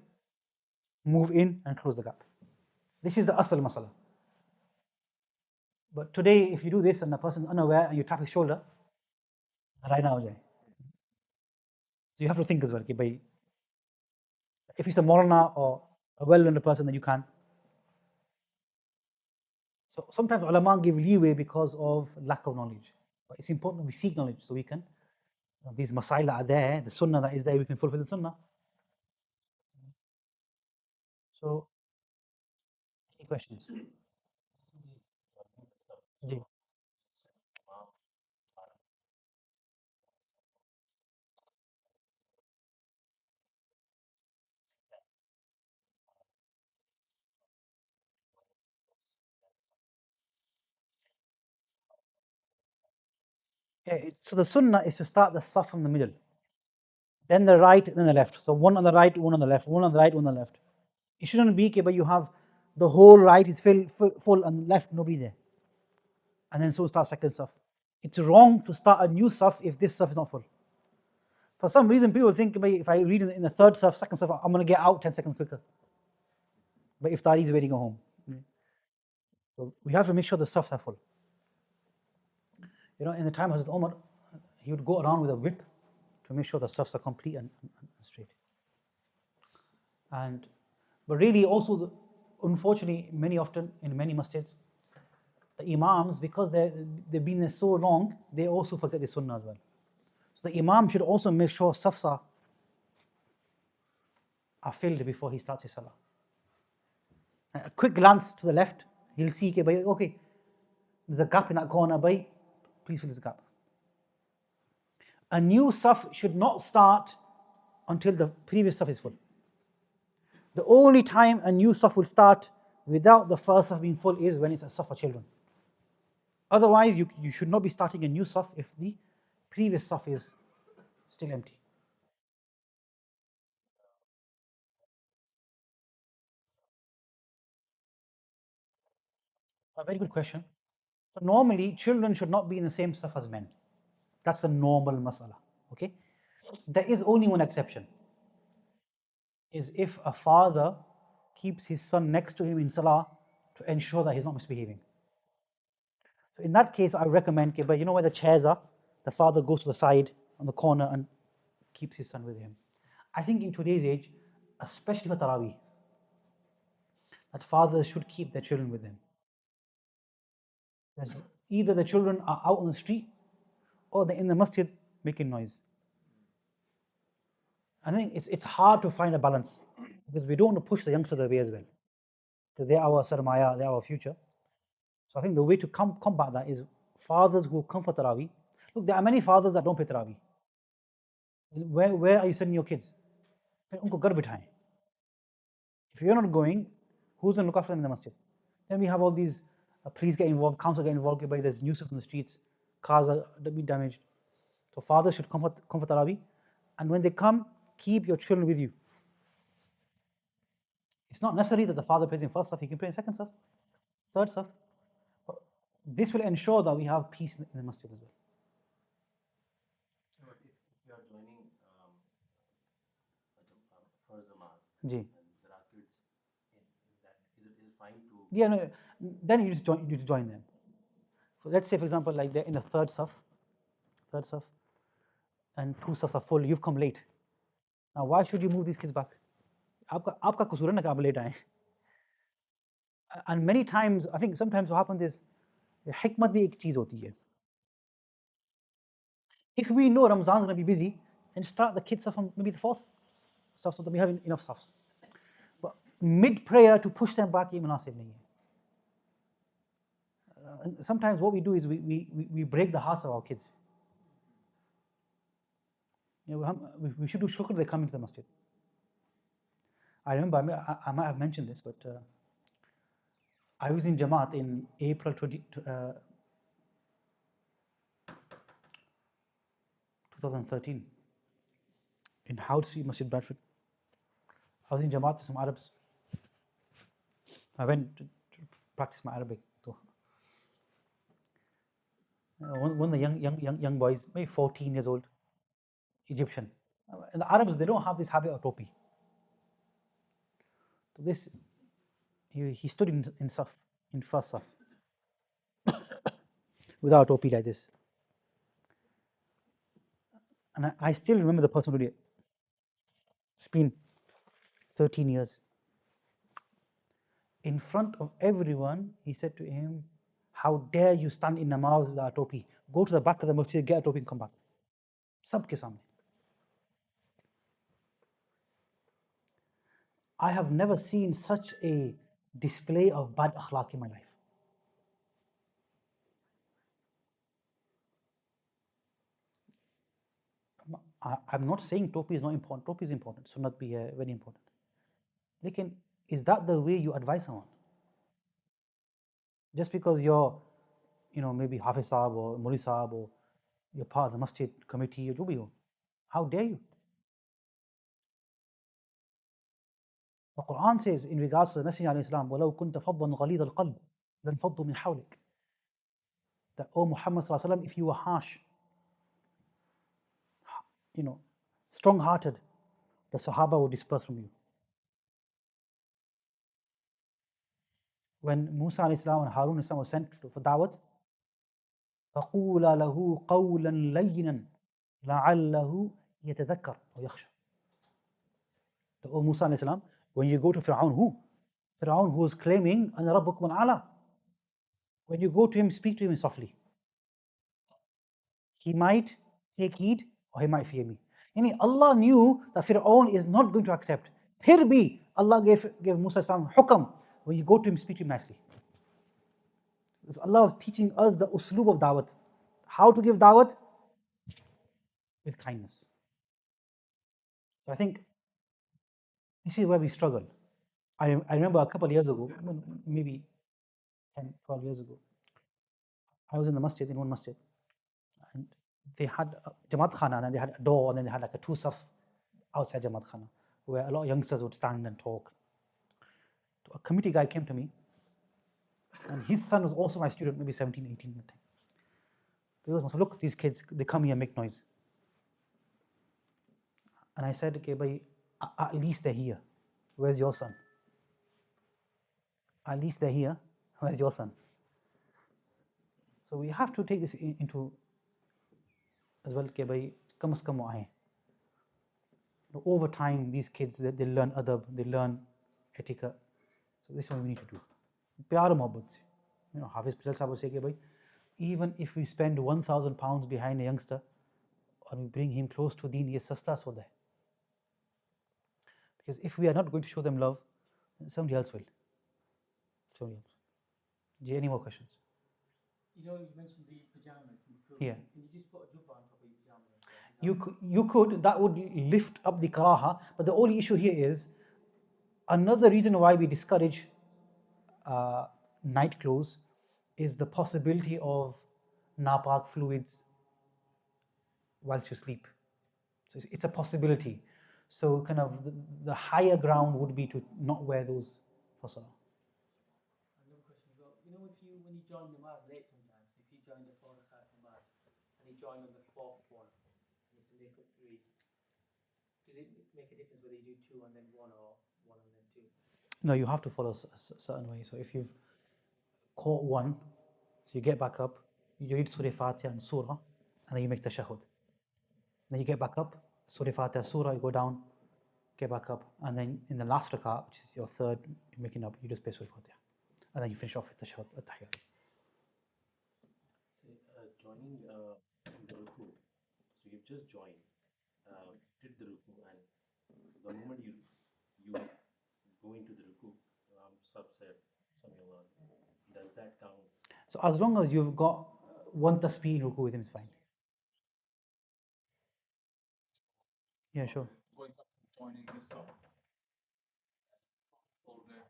move in and close the gap. This is the asal masala. But today, if you do this and the person is unaware and you tap his shoulder, right now, so you have to think as well. If he's a morana or a well-learned person, then you can. So sometimes ulama give leeway because of lack of knowledge. But it's important we seek knowledge so we can, these masail are there, the sunnah that is there, we can fulfill the sunnah. So, any questions? Ji. So the sunnah is to start the saf from the middle, then the right, then the left. So one on the right, one on the left, one on the right, one on the left. It shouldn't be, but you have the whole right is full and left nobody there, and then so start second saf. It's wrong to start a new saf if this saf is not full. For some reason, people think if I read in the third saf, second saf, I'm going to get out 10 seconds quicker. But iftari is waiting at home. So we have to make sure the safs are full. In the time of Hazrat Umar, he would go around with a whip to make sure the safs are complete and straight. But really also, unfortunately, in many masjids, the imams, because they've been there so long, they also forget the sunnah as well. So the imam should also make sure safs are filled before he starts his salah. A quick glance to the left, he'll see, okay, there's a gap in that corner, please fill this gap. A new saf should not start until the previous saf is full. The only time a new saf will start without the first saf being full is when it's a saf for children. Otherwise, you should not be starting a new saf if the previous saf is still empty. A very good question. So normally, children should not be in the same saf as men. That's the normal masala. Okay. There is only one exception. Is if a father keeps his son next to him in salah to ensure that he's not misbehaving. So in that case, I recommend, but you know where the chairs are? The father goes to the side on the corner and keeps his son with him. I think in today's age, especially for Taraweeh, that fathers should keep their children with them. Because either the children are out on the street or they're in the masjid making noise. I think it's hard to find a balance because we don't want to push the youngsters away as well. Because they're our sarmaya, they're our future. So I think the way to combat that is fathers who come for Taraweeh. Look, there are many fathers that don't pay Taraweeh. Where are you sending your kids? Unko ghar bithaye. If you're not going, who's going to look after them in the masjid? Then we have all these police get involved, council get involved, there's nuisance on the streets, cars are being damaged. So fathers should come for Taraweeh, and when they come, keep your children with you. It's not necessary that the father prays in first saf, he can pray in second saf, third saf. But this will ensure that we have peace in the masjid as well. If you are Ji. and there are kids is it fine to Yeah, no, then you just join them. So let's say, for example, like they're in the third saf, and two safs are full. You've come late. Now, why should you move these kids back? आपका कसूर है ना कि आप late आए. And many times, I think sometimes what happens is, hikmat भी एक चीज़ होती है. If we know Ramzan's going to be busy, then start the kids saf from maybe the fourth saf, so that we have enough safs. But mid prayer to push them back, ये मुनासिब नहीं है. And sometimes what we do is we break the hearts of our kids. You know, we should do shukr they come into the masjid. I remember, I might have mentioned this, but I was in Jamaat in April 2013 in Howard Street, Masjid Bradford. I was in Jamaat with some Arabs. I went to practice my Arabic. So, one of the young boys, maybe 14 years old, Egyptian. And the Arabs, they don't have this habit of topi. So this, he stood in saf, in first saf, without topi like this. And I still remember the person who did it. It's been 13 years. In front of everyone, he said to him, "How dare you stand in namaz without a topi? Go to the back of the masjid, get a topi and come back." Sabke samne. I have never seen such a display of bad akhlaq in my life. I'm not saying topi is not important. Topi is important. Sunnat bhi hai, very important. Lekin, is that the way you advise someone? Just because you're, maybe Hafiz Saab or Muli Saab or you're part of the masjid committee or jo bhi ho, how dare you? The Quran says in regards to the Messenger of Islam, وَلَوْ كُنْتَ فَضًّا غَلِيظَ الْقَلْبِ لَانْفَضُّوا مِنْ حَوْلِكَ. That, oh Muhammad sallallahu alaihi wasallam, if you were harsh, strong-hearted, the Sahaba would disperse from you. When Musa alayhi salam and Harun alayhi salam were sent for da'wat, فَقُولَا لَهُ قَوْلًا لَيِّنًا لَعَلَّهُ يَتَذَكَّرُ وَيَخْشَى. The, oh Musa alayhi salam, when you go to Fir'aun, Fir'aun who was claiming, أَنَا رَبُّكُمُ الْأَعْلَى. When you go to him, speak to him softly. He might take heed or he might fear me. Yani Allah knew that Fir'aun is not going to accept. Phir bhi, Allah gave Musa some hukam. When you go to him, speak to him nicely. Because Allah was teaching us the usloob of da'wat. How to give da'wat? With kindness. So I think this is where we struggle. I remember a couple of years ago, maybe 10, 12 years ago, I was in the masjid, in one masjid, and they had a Jamaat Khana, and they had a door, and then they had like a two safs outside Jamaat Khana, where a lot of youngsters would stand and talk. So a committee guy came to me, and his son was also my student, maybe 17, 18 at the time. He goes, "Look, these kids, they come here and make noise." And I said, "Okay, bhai, at least they're here. Where's your son? At least they're here. Where's your son?" So we have to take this into as well, कि भाई कम से कम वो आएं. Over time, these kids, they learn adab, they learn etiquette. So this is what we need to do. प्यार मोहब्बत से. Hafiz Patel Sahib will say कि भाई, even if we spend 1,000 pounds behind a youngster, or we bring him close to deen, ये सस्ता सौदा है. Because if we are not going to show them love, somebody else will. Somebody else. Any more questions? You mentioned the pajamas. Yeah. Can you just put a jubba on top of your pajamas? You could, that would lift up the karaha, but the only issue here is, another reason why we discourage night clothes is the possibility of napak fluids whilst you sleep. So it's a possibility. So kind of the higher ground would be to not wear those for salah. Another question as well. When you join namaz late sometimes, if you join the 4 rakat namaz and you join on the fourth one, you have to make up 3. Does it make a difference whether you do 2 and then 1 or one and then two? No, you have to follow a certain way. So if you've caught one, so you get back up, you read Surah Fatiha and Surah, and then you make tashahhud. Then you get back up, Surah Fatiha, Surah, you go down, get back up, and then in the last rak'ah, which is your third, you're making up, you just pay Surah Fatiha. And then you finish off with tashahhud, at-tahiyyat. So, joining the ruku. So you've just joined, did the ruku, and the moment you go into the ruku, subset, Samyallah, does that count? So as long as you've got one tasbih in ruku with him, it's fine. Yeah, sure. Going back to joining yourself, full day.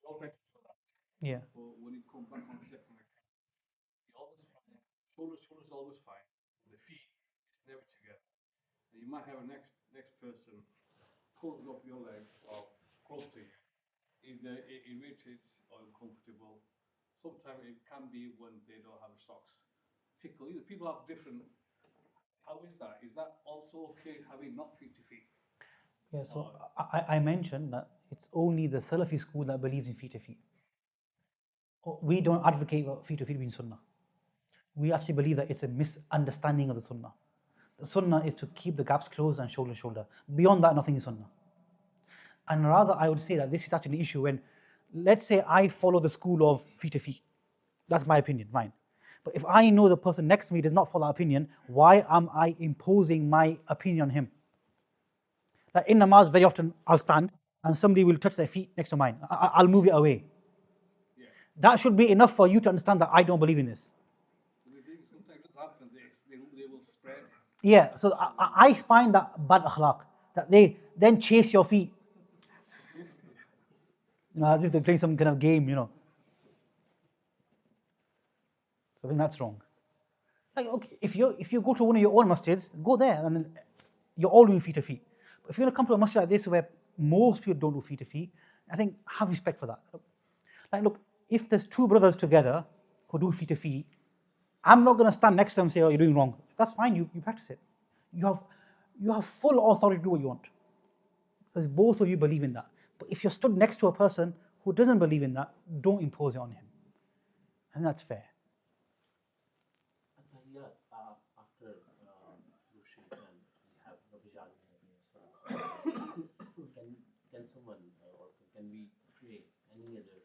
We all try to do that. Yeah. But when you come back on second account, you always find shoulders always fine. The feet is never together. And you might have a next person pulling up your leg or close to you. Either it irritates or uncomfortable. Sometimes it can be when they don't have socks. Tickle. You know, people have different. How is that? Is that also okay having not feet to feet? Yeah, so I mentioned that it's only the Salafi school that believes in feet to feet. We don't advocate feet to feet being sunnah. We actually believe that it's a misunderstanding of the sunnah. The sunnah is to keep the gaps closed and shoulder to shoulder. Beyond that, nothing is sunnah. And rather, I would say that this is actually an issue when, let's say, I follow the school of feet to feet. That's my opinion, fine. But if I know the person next to me does not follow that opinion, why am I imposing my opinion on him? Like in namaz, very often I'll stand and somebody will touch their feet next to mine. I'll move it away. Yeah. That should be enough for you to understand that I don't believe in this. Sometimes it happens. They will spread. Yeah, so I find that bad akhlaq, that they then chase your feet. As if they're playing some kind of game, So I think that's wrong. Like, okay, if you go to one of your own masjids, go there and then you're all doing feet to feet. But if you're gonna come to a masjid like this where most people don't do feet to feet, I think have respect for that. Like, look, if there's two brothers together who do feet to feet, I'm not gonna stand next to them and say, "Oh, you're doing wrong." That's fine. You practice it. You have full authority to do what you want because both of you believe in that. But if you're stood next to a person who doesn't believe in that, don't impose it on him. And that's fair. At-tahiyyat, after Rushid and we have Rabijal and yourself, can someone or can we pray any other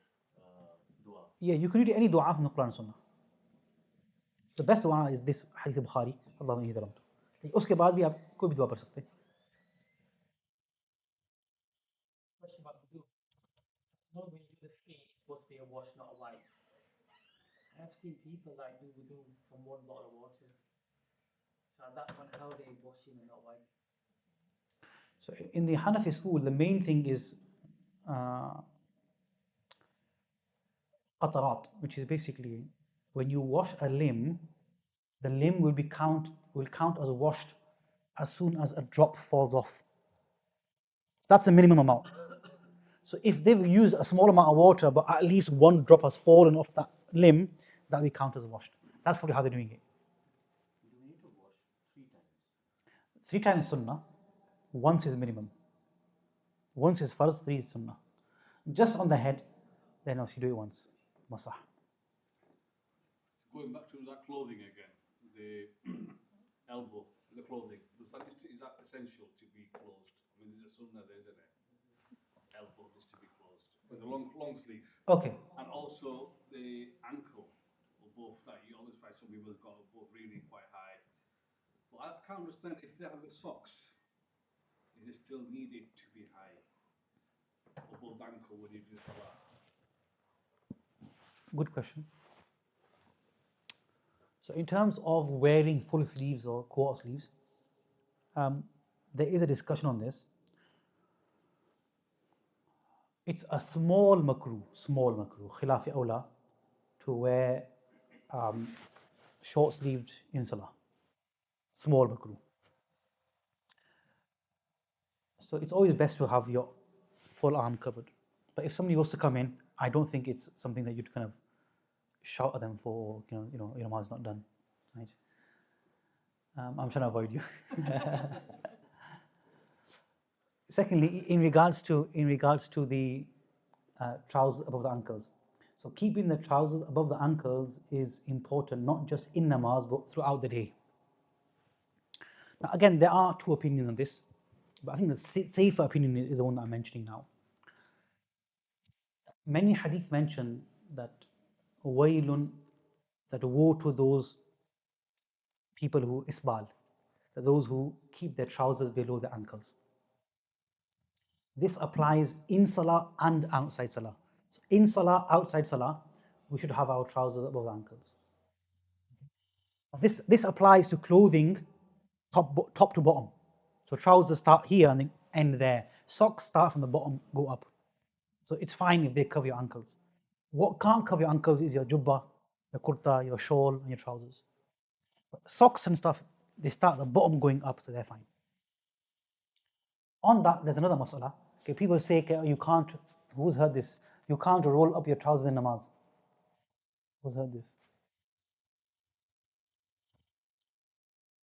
dua? Yeah, you can read any dua from the Quran and Sunnah. The best dua is this hadith Bukhari, Allahumma inni dhalamtu. उसके बाद भी आप कोई भी दुआ पढ़ सकते हैं. Question about wudu. Normally, when you do the feet, it's supposed to be a wash, not a wipe. I have seen people like do wudu from one bottle of water. So at that point, how are they washing and not wiping? So in the Hanafi school, the main thing is qatarat, which is basically when you wash a limb, the limb will count as washed as soon as a drop falls off. That's the minimum amount. So if they've used a small amount of water, but at least one drop has fallen off that limb, that will count as washed. That's probably how they're doing it. Do we need to wash 3 times? 3 times is sunnah, once is minimum. Once is farz, 3 is sunnah. Just on the head, then also you do it once. Masah. Going back to that clothing again, the elbow, the clothing, is that essential to be closed? I mean, there's a sunnah there, isn't it? Elbow is to be closed with a long sleeve. Okay. And also the ankle, or both that you always find some people's got both really quite high. But I can't understand if they have the socks, is it still needed to be high? Or both ankle when you do Salah? Good question. So in terms of wearing full sleeves or quarter sleeves, there is a discussion on this. It's a small makruh, khilafi awla, to wear short sleeved in salah. Small makruh. So it's always best to have your full arm covered. But if somebody was to come in, I don't think it's something that you'd kind of shout at them for, your namaz not done, right? I'm trying to avoid you. Secondly, in regards to the trousers above the ankles. So keeping the trousers above the ankles is important, not just in namaz, but throughout the day. Now, again, there are two opinions on this, but I think the safer opinion is the one that I'm mentioning now. Many hadith mention that waylun, that woe to those people who isbal, that those who keep their trousers below the ankles. This applies in salah and outside salah. So in salah, outside salah, we should have our trousers above the ankles. This applies to clothing top to bottom. So trousers start here and then end there. Socks start from the bottom, go up. So it's fine if they cover your ankles. What can't cover your ankles is your jubba, your kurta, your shawl, and your trousers. But socks and stuff, they start at the bottom going up, so they're fine. On that, there's another masala. Okay, people say, okay, you can't, who's heard this? You can't roll up your trousers in namaz. Who's heard this?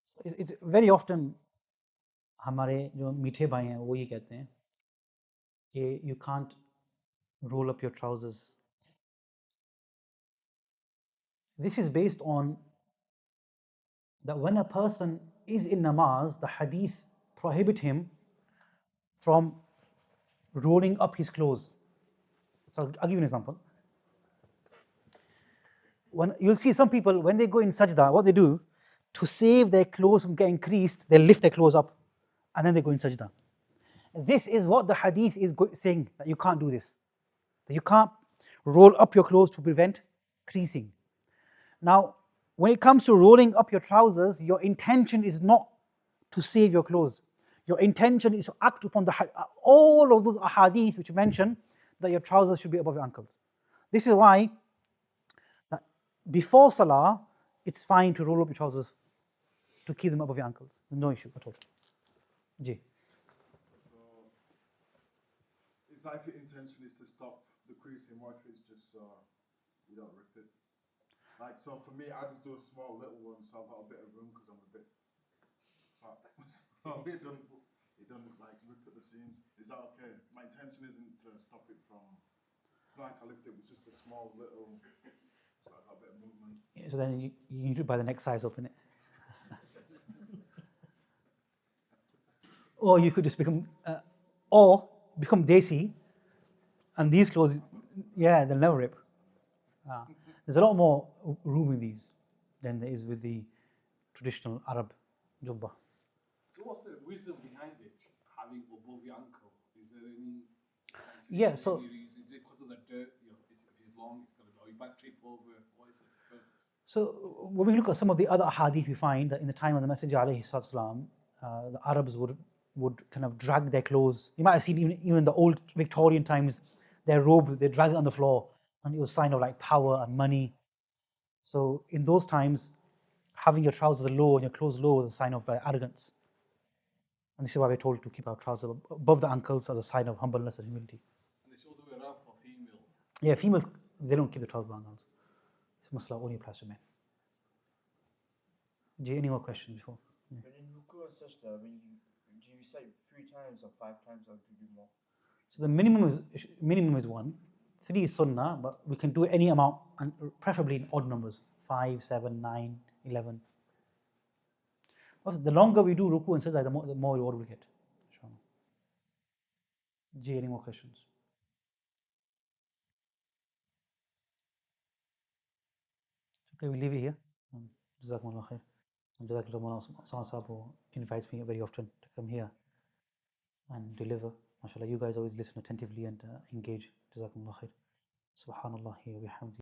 So it's very often, हमारे जो मीठे भाई हैं वो ये कहते हैं कि you can't roll up your trousers. This is based on that when a person is in namaz, the hadith prohibit him from rolling up his clothes. So I'll give you an example. When you'll see some people, when they go in sajda, what they do, to save their clothes from getting creased, they lift their clothes up and then they go in sajda. This is what the hadith is saying, that you can't do this. That you can't roll up your clothes to prevent creasing. Now, when it comes to rolling up your trousers, your intention is not to save your clothes. Your intention is to act upon all of those ahadith which mention that your trousers should be above your ankles. This is why that before salah, it's fine to roll up your trousers to keep them above your ankles. No issue at all. Ji. So, is that if your intention is to stop the creasing, or if it's just you don't rip it? Like, so for me, I just do a small little one, so I've got a bit of room because I'm a bit fat. So it doesn't like rip at the seams. Is that okay? My intention isn't to stop it from. It's not like I lift it. It's just a small little. So I've got a bit of movement. So then you need to buy the next size up in it. Or you could just become desi, and these clothes, yeah, they'll never rip. There's a lot more room in these than there is with the traditional Arab jubba. So what's the wisdom behind it, having above your ankle? Is there any Yeah, so reason? Is it because of the dirt? You know, if it's long, it's gonna, or you might trip over. What is the purpose? So when we look at some of the other hadith, we find that in the time of the Messenger alayhi the Arabs would kind of drag their clothes. You might have seen even in the old Victorian times, their robe, they drag it on the floor, and it was a sign of like power and money. So in those times, having your trousers low and your clothes low is a sign of arrogance. And this is why we're told to keep our trousers above the ankles as a sign of humbleness and humility. And it's all the way around for females. Yeah, females, they don't keep the trousers above the ankles. This masla only applies to men. Do you any more questions before? But in ruku and sajda, when do you say 3 times or 5 times, or do you do more? So the minimum is 1. 3 is sunnah, but we can do any amount, and preferably in odd numbers: 5, 7, 9, 11. Also, the longer we do ruku and sajda, the more reward we get. Ji, any more questions? Okay, we leave it here. Jazakumullah khair. And Jazakumullah Sahab, who invites me very often to come here and deliver. MashaAllah, you guys always listen attentively and engage. Jazakumullah khair. Subhanallah wa bihamdi.